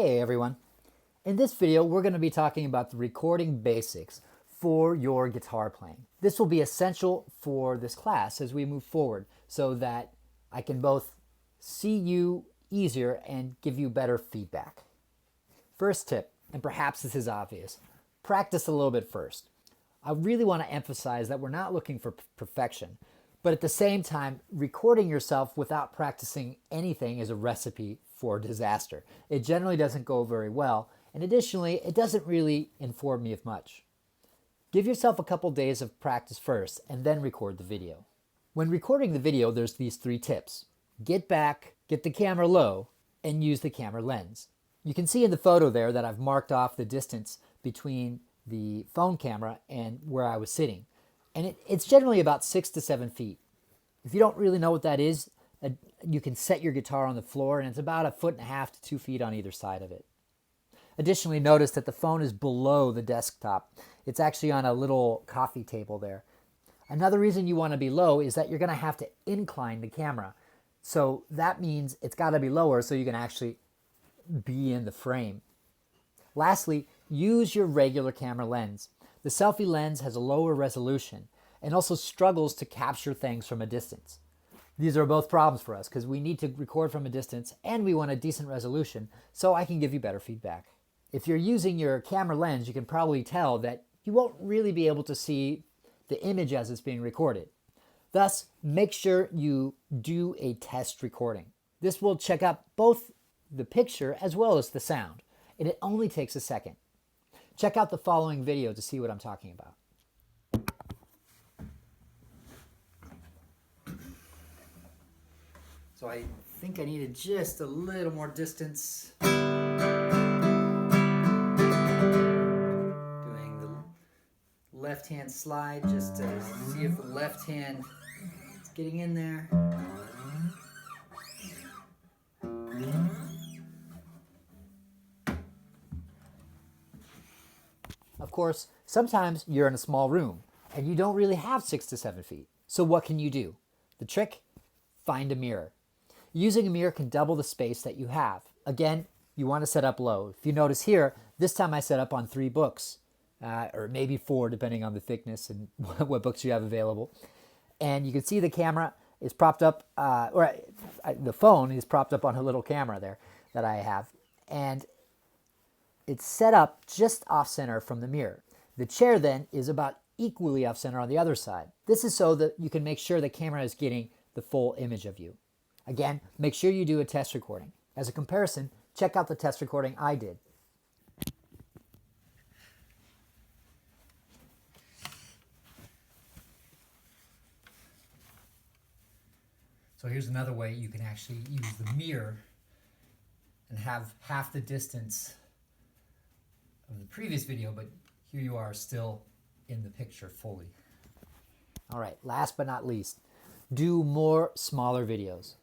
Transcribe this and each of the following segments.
Hey everyone. In this video, we're going to be talking about the recording basics for your guitar playing. This will be essential for this class as we move forward so that I can both see you easier and give you better feedback. First tip, and perhaps this is obvious, practice a little bit first. I really want to emphasize that we're not looking for perfection, but at the same time, recording yourself without practicing anything is a recipe for disaster. It generally doesn't go very well, and additionally, it doesn't really inform me of much. Give yourself a couple days of practice first, and then record the video. When recording the video, there's these 3 tips. Get back, get the camera low, and use the camera lens. You can see in the photo there that I've marked off the distance between the phone camera and where I was sitting. And it's generally about 6 to 7 feet. If you don't really know what that is, you can set your guitar on the floor, and it's about 1.5 to 2 feet on either side of it. Additionally, notice that the phone is below the desktop. It's actually on a little coffee table there. Another reason you want to be low is that you're going to have to incline the camera. So that means it's got to be lower so you can actually be in the frame. Lastly, use your regular camera lens. The selfie lens has a lower resolution and also struggles to capture things from a distance. These are both problems for us because we need to record from a distance and we want a decent resolution so I can give you better feedback. If you're using your camera lens, you can probably tell that you won't really be able to see the image as it's being recorded. Thus, make sure you do a test recording. This will check out both the picture as well as the sound, and it only takes a second. Check out the following video to see what I'm talking about. So I think I needed just a little more distance. Doing the left-hand slide just to see if the left hand is getting in there. Of course, sometimes you're in a small room and you don't really have 6 to 7 feet. So what can you do? The trick? Find a mirror. Using a mirror can double the space that you have. Again, you want to set up low. If you notice here, this time I set up on 3 books, or maybe 4 depending on the thickness and what books you have available. And you can see the camera is propped up, the phone is propped up on a little camera there that I have. And it's set up just off center from the mirror. The chair then is about equally off center on the other side. This is so that you can make sure the camera is getting the full image of you. Again, make sure you do a test recording. As a comparison, check out the test recording I did. So here's another way you can actually use the mirror and have half the distance of the previous video, but here you are still in the picture fully. All right, last but not least, do more smaller videos.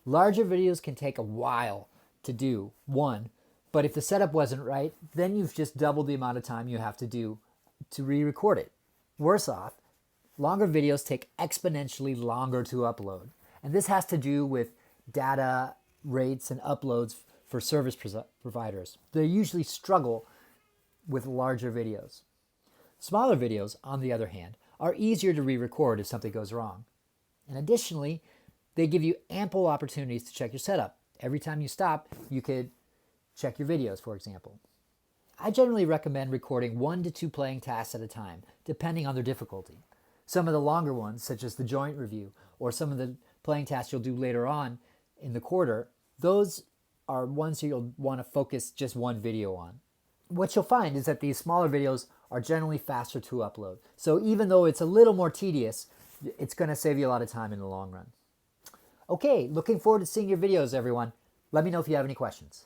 Larger videos can take a while to do, but if the setup wasn't right, then you've just doubled the amount of time you have to do to re-record it. Worse off, longer videos take exponentially longer to upload. And this has to do with data rates and uploads for service providers. They usually struggle with larger videos. Smaller videos, on the other hand, are easier to re-record if something goes wrong. And additionally, they give you ample opportunities to check your setup. Every time you stop, you could check your videos, for example. I generally recommend recording 1 to 2 playing tasks at a time, depending on their difficulty. Some of the longer ones, such as the joint review, or some of the playing tasks you'll do later on in the quarter, those are ones you'll want to focus just one video on. What you'll find is that these smaller videos are generally faster to upload. So even though it's a little more tedious, it's going to save you a lot of time in the long run. Okay, looking forward to seeing your videos, everyone. Let me know if you have any questions.